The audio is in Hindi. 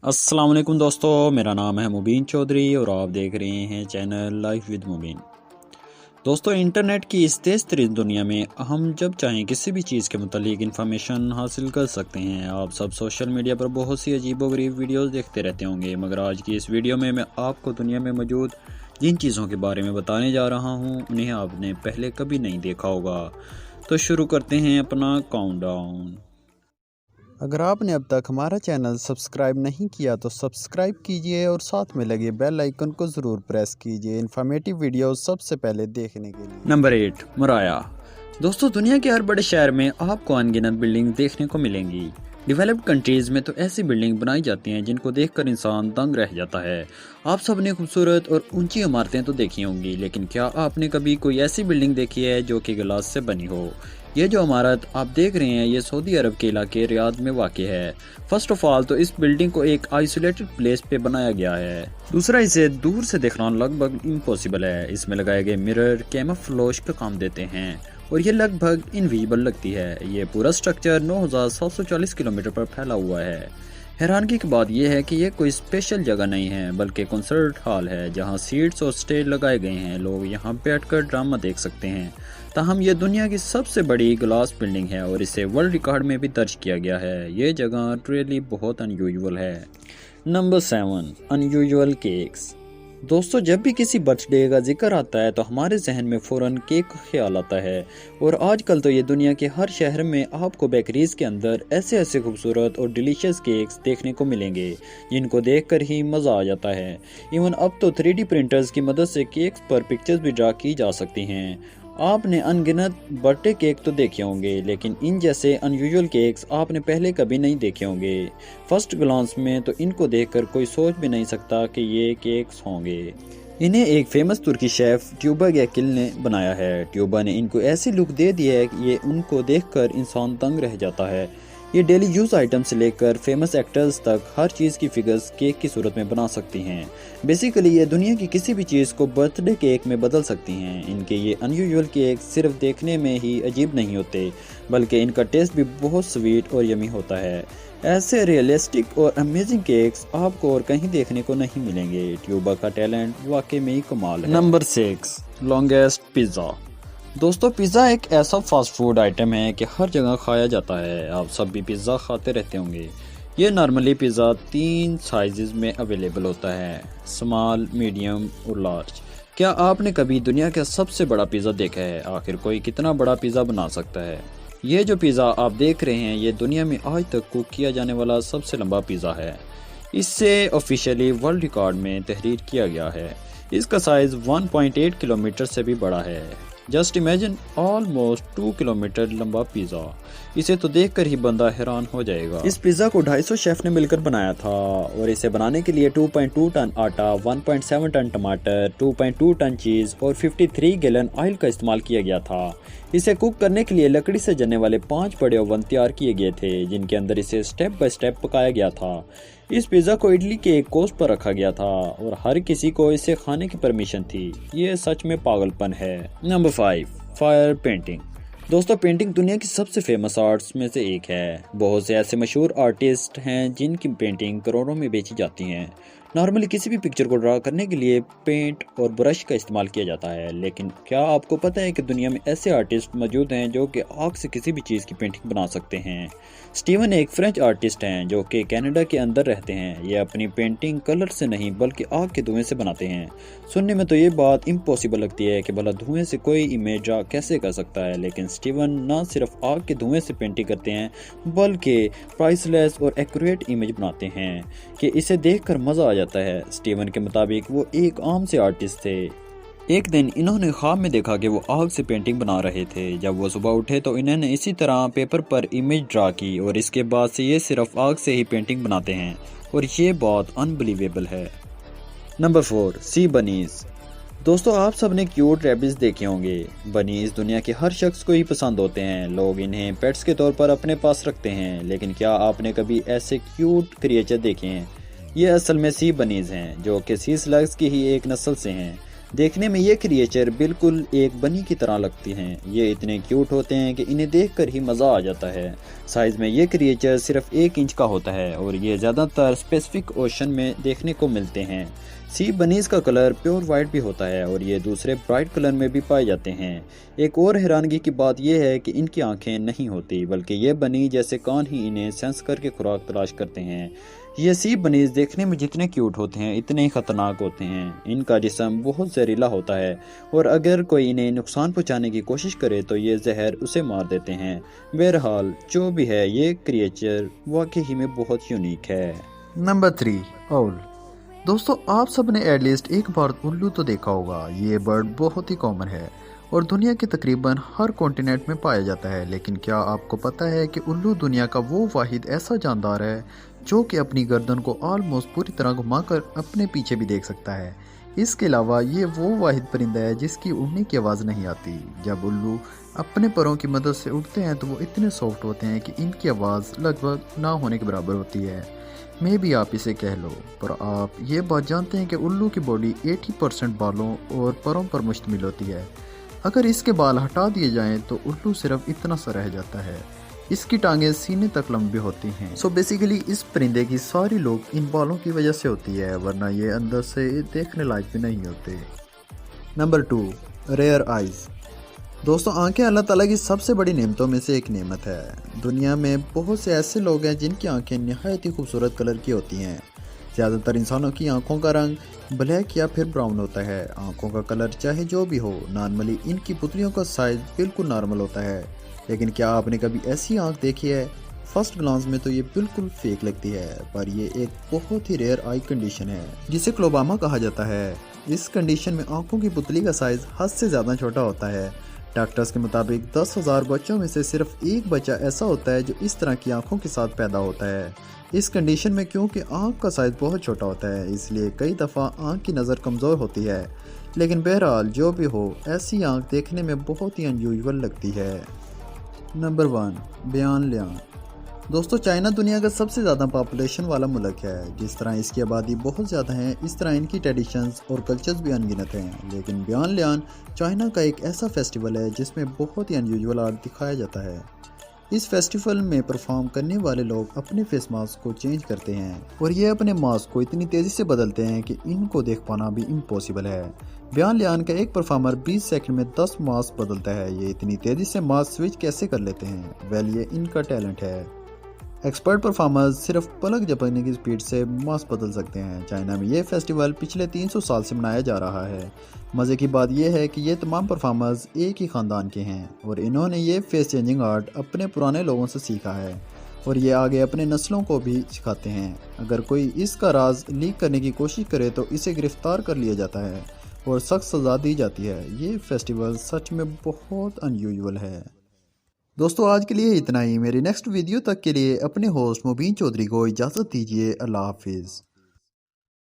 अस्सलाम वालेकुम दोस्तों, मेरा नाम है मुबीन चौधरी और आप देख रहे हैं चैनल लाइफ विद मुबीन। दोस्तों, इंटरनेट की इस तेज़ तरीन दुनिया में हम जब चाहें किसी भी चीज़ के मुतालिक इन्फॉर्मेशन हासिल कर सकते हैं। आप सब सोशल मीडिया पर बहुत सी अजीबोगरीब वीडियोस देखते रहते होंगे, मगर आज की इस वीडियो में मैं आपको दुनिया में मौजूद जिन चीज़ों के बारे में बताने जा रहा हूँ उन्हें आपने पहले कभी नहीं देखा होगा। तो शुरू करते हैं अपना काउंटडाउन। अगर आपने अब तक हमारा चैनल सब्सक्राइब नहीं किया तो सब्सक्राइब कीजिए और साथ में लगे बेल आइकन को ज़रूर प्रेस कीजिए इन्फॉर्मेटिव वीडियो सबसे पहले देखने के लिए। नंबर 8, मराया। दोस्तों, दुनिया के हर बड़े शहर में आपको अनगिनत बिल्डिंग देखने को मिलेंगी। डेवलप्ड कंट्रीज़ में तो ऐसी बिल्डिंग बनाई जाती हैं जिनको देखकर इंसान दंग रह जाता है। आप सब ने खूबसूरत और ऊंची इमारतें तो देखी होंगी, लेकिन क्या आपने कभी कोई ऐसी बिल्डिंग देखी है जो कि ग्लास से बनी हो? ये जो इमारत आप देख रहे हैं ये सऊदी अरब के इलाके रियाद में वाक़ है। फर्स्ट ऑफ ऑल तो इस बिल्डिंग को एक आइसोलेटेड प्लेस पे बनाया गया है। दूसरा, इसे दूर से देखना लगभग इम्पॉसिबल है। इसमें लगाए गए मिरर कैमोफ्लेज का काम देते हैं और ये लगभग इनविजिबल लगती है। ये पूरा स्ट्रक्चर 9740 किलोमीटर पर फैला हुआ है। हैरानगी की बात यह है कि ये कोई स्पेशल जगह नहीं है बल्कि कंसर्ट हॉल है जहां सीट्स और स्टेज लगाए गए हैं। लोग यहां बैठकर ड्रामा देख सकते हैं। ताहम ये दुनिया की सबसे बड़ी ग्लास बिल्डिंग है और इसे वर्ल्ड रिकॉर्ड में भी दर्ज किया गया है। ये जगह रियली बहुत अनयूजुअल है। Number 7, unusual cakes. दोस्तों, जब भी किसी बर्थडे का जिक्र आता है तो हमारे जहन में फ़ौरन केक का ख्याल आता है और आजकल तो ये दुनिया के हर शहर में आपको बेकरीज के अंदर ऐसे ऐसे खूबसूरत और डिलीशियस केक्स देखने को मिलेंगे जिनको देखकर ही मज़ा आ जाता है। इवन अब तो 3D प्रिंटर्स की मदद से केक्स पर पिक्चर्स भी ड्रा की जा सकती हैं। आपने अनगिनत बर्थडे केक तो देखे होंगे, लेकिन इन जैसे अनयूजुअल केक्स आपने पहले कभी नहीं देखे होंगे। फर्स्ट ग्लांस में तो इनको देखकर कोई सोच भी नहीं सकता कि ये केक्स होंगे। इन्हें एक फेमस तुर्की शेफ ट्यूबा गैकिल ने बनाया है। ट्यूबा ने इनको ऐसी लुक दे दी है कि ये उनको देखकर इंसान दंग रह जाता है। ये डेली यूज आइटम से लेकर फेमस एक्टर्स तक हर चीज़ की फिगर्स केक की सूरत में बना सकती हैं। बेसिकली ये दुनिया की किसी भी चीज़ को बर्थडे केक में बदल सकती हैं। इनके ये अनयूजुअल केक सिर्फ देखने में ही अजीब नहीं होते बल्कि इनका टेस्ट भी बहुत स्वीट और यमी होता है। ऐसे रियलिस्टिक और अमेजिंग केक्स आपको और कहीं देखने को नहीं मिलेंगे। ट्यूबा का टैलेंट वाकई में ही कमाल है। Number 6, longest pizza. दोस्तों, पिज़्ज़ा एक ऐसा फास्ट फूड आइटम है कि हर जगह खाया जाता है। आप सब भी पिज़्ज़ा खाते रहते होंगे। ये नॉर्मली पिज़्ज़ा 3 साइज़ में अवेलेबल होता है, स्मॉल, मीडियम और लार्ज। क्या आपने कभी दुनिया का सबसे बड़ा पिज़्ज़ा देखा है? आखिर कोई कितना बड़ा पिज़्ज़ा बना सकता है? ये जो पिज़्ज़ा आप देख रहे हैं ये दुनिया में आज तक कुक किया जाने वाला सबसे लंबा पिज़्ज़ा है। इससे ऑफिशियली वर्ल्ड रिकॉर्ड में तहरीर किया गया है। इसका साइज़ 1.8 किलोमीटर से भी बड़ा है। जस्ट इमेजिन, ऑलमोस्ट 2 किलोमीटर लंबा पिज़्ज़ा। इसे तो देखकर ही बंदा हैरान हो जाएगा। इस पिज़्ज़ा को 250 शेफ ने मिलकर बनाया था और इसे बनाने के लिए 2.2 टन आटा, 1.7 टन टमाटर, 2.2 टन चीज़ और 53 गैलन ऑयल का इस्तेमाल किया गया था। इसे कुक करने के लिए लकड़ी से जलने वाले 5 बड़े ओवन तैयार किए गए थे जिनके अंदर इसे स्टेप बाय स्टेप पकाया गया था। इस पिज़्ज़ा को इटली के एक कोस्ट पर रखा गया था और हर किसी को इसे खाने की परमिशन थी। ये सच में पागलपन है। Number 5, fire painting. दोस्तों, पेंटिंग दुनिया की सबसे फेमस आर्ट्स में से एक है। बहुत से ऐसे मशहूर आर्टिस्ट हैं जिनकी पेंटिंग करोड़ों में बेची जाती हैं। नॉर्मली किसी भी पिक्चर को ड्रा करने के लिए पेंट और ब्रश का इस्तेमाल किया जाता है, लेकिन क्या आपको पता है कि दुनिया में ऐसे आर्टिस्ट मौजूद हैं जो कि आग से किसी भी चीज़ की पेंटिंग बना सकते हैं? स्टीवन एक फ्रेंच आर्टिस्ट हैं जो कि कनाडा के अंदर रहते हैं। ये अपनी पेंटिंग कलर से नहीं बल्कि आग के धुएं से बनाते हैं। सुनने में तो ये बात इम्पॉसिबल लगती है कि भला धुएं से कोई इमेज ड्रा कैसे कर सकता है, लेकिन स्टीवन न सिर्फ आग के धुएं से पेंटिंग करते हैं बल्कि प्राइसलेस और एक्यूरेट इमेज बनाते हैं कि इसे देखकर मज़ा आ जाता है। स्टीवन के मुताबिक वो एक आम से आर्टिस्ट थे। एक दिन इन्होंने ख्वाब में देखा कि वो आग से पेंटिंग बना रहे थे। जब वो सुबह उठे तो इन्होंने इसी तरह पेपर पर इमेज ड्रा की और इसके बाद से ये सिर्फ आग से ही पेंटिंग बनाते हैं और ये बहुत अनबिलीवेबल है। नंबर 4, सी बनीज। दोस्तों, आप सब ने क्यूट रैबिट्स देखे होंगे। बनीज दुनिया के हर शख्स को ही पसंद होते हैं। लोग इन्हें पेट्स के तौर पर अपने पास रखते हैं, लेकिन क्या आपने कभी ऐसे क्यूट क्रिएचर देखे हैं? ये असल में सी बनीज हैं जो कि सी स्लग्स की ही एक नस्ल से हैं। देखने में ये क्रिएचर बिल्कुल एक बनी की तरह लगती हैं। ये इतने क्यूट होते हैं कि इन्हें देखकर ही मज़ा आ जाता है। साइज़ में ये क्रिएचर सिर्फ 1 इंच का होता है और ये ज़्यादातर स्पेसिफिक ओशन में देखने को मिलते हैं। सी बनीज का कलर प्योर वाइट भी होता है और ये दूसरे ब्राइट कलर में भी पाए जाते हैं। एक और हैरानगी की बात यह है कि इनकी आंखें नहीं होती, बल्कि ये बनी जैसे कान ही इन्हें सेंस करके खुराक तलाश करते हैं। ये सी बनीज देखने में जितने क्यूट होते हैं इतने ही खतरनाक होते हैं। इनका जिस्म बहुत जहरीला होता है और अगर कोई इन्हें नुकसान पहुंचाने की कोशिश करे तो ये जहर उसे मार देते हैं। बहरहाल जो भी है, ये क्रिएचर वाकई में बहुत यूनिक है। Number 3, owl. दोस्तों, आप सब ने एटलीस्ट एक बार उल्लू तो देखा होगा। ये बर्ड बहुत ही कॉमन है और दुनिया के तकरीबन हर कॉन्टिनेंट में पाया जाता है। लेकिन क्या आपको पता है कि उल्लू दुनिया का वो वाहिद ऐसा जानदार है जो कि अपनी गर्दन को ऑलमोस्ट पूरी तरह घुमाकर अपने पीछे भी देख सकता है। इसके अलावा ये वो वाहिद परिंदा है जिसकी उड़ने की आवाज़ नहीं आती। जब उल्लू अपने पैरों की मदद से उड़ते हैं तो वो इतने सॉफ्ट होते हैं कि इनकी आवाज़ लगभग ना होने के बराबर होती है। मैं भी आप इसे कह लो, पर आप ये बात जानते हैं कि उल्लू की बॉडी 80% बालों और परों पर मुश्तमिल होती है। अगर इसके बाल हटा दिए जाएं तो उल्लू सिर्फ इतना सा रह जाता है। इसकी टांगें सीने तक लंबी होती हैं। सो बेसिकली इस परिंदे की सारी लोग इन बालों की वजह से होती है, वरना ये अंदर से देखने लायक भी नहीं होते। Number 2, rare eyes. दोस्तों, आंखें अल्लाह ताला की सबसे बड़ी नेमतों में से एक नेमत है। दुनिया में बहुत से ऐसे लोग हैं जिनकी आंखें नहायत ही खूबसूरत कलर की होती हैं। ज़्यादातर इंसानों की आंखों का रंग ब्लैक या फिर ब्राउन होता है। आंखों का कलर चाहे जो भी हो, नॉर्मली इनकी पुतलियों का साइज बिल्कुल नॉर्मल होता है। लेकिन क्या आपने कभी ऐसी आंख देखी है? फर्स्ट ग्लांस में तो ये बिल्कुल फेक लगती है, पर ये एक बहुत ही रेयर आई कंडीशन है जिसे क्लोबामा कहा जाता है। इस कंडीशन में आंखों की पुतली का साइज हद से ज़्यादा छोटा होता है। डॉक्टर्स के मुताबिक 10,000 बच्चों में से सिर्फ एक बच्चा ऐसा होता है जो इस तरह की आंखों के साथ पैदा होता है। इस कंडीशन में क्योंकि आंख का साइज बहुत छोटा होता है, इसलिए कई दफ़ा आंख की नज़र कमज़ोर होती है। लेकिन बहरहाल जो भी हो, ऐसी आंख देखने में बहुत ही अनयूजुअल लगती है। नंबर 1, बियान लियांग। दोस्तों, चाइना दुनिया का सबसे ज़्यादा पॉपुलेशन वाला मुल्क है। जिस तरह इसकी आबादी बहुत ज़्यादा है, इस तरह इनकी ट्रेडिशंस और कल्चर्स भी अनगिनत हैं। लेकिन बियान लियान चाइना का एक ऐसा फेस्टिवल है जिसमें बहुत ही अनयूजुअल आर्ट दिखाया जाता है। इस फेस्टिवल में परफॉर्म करने वाले लोग अपने फेस मास्क को चेंज करते हैं और ये अपने मास्क को इतनी तेज़ी से बदलते हैं कि इनको देख पाना भी इम्पॉसिबल है। बियान लियान का एक परफॉर्मर 20 सेकंड में 10 मास्क बदलता है। ये इतनी तेज़ी से मास्क स्विच कैसे कर लेते हैं? वेल, ये इनका टैलेंट है। एक्सपर्ट परफॉर्मर्स सिर्फ पलक झपकने की स्पीड से मास्क बदल सकते हैं। चाइना में ये फेस्टिवल पिछले 300 साल से मनाया जा रहा है। मज़े की बात यह है कि ये तमाम परफॉर्मर्स एक ही ख़ानदान के हैं और इन्होंने ये फेस चेंजिंग आर्ट अपने पुराने लोगों से सीखा है और ये आगे अपने नस्लों को भी सिखाते हैं। अगर कोई इसका राज लीक करने की कोशिश करे तो इसे गिरफ्तार कर लिया जाता है और सख्त सज़ा दी जाती है। ये फेस्टिवल सच में बहुत अनयूजुअल है। दोस्तों, आज के लिए इतना ही। मेरी नेक्स्ट वीडियो तक के लिए अपने होस्ट मुबीन चौधरी को इजाज़त दीजिए। अल्लाह हाफिज़।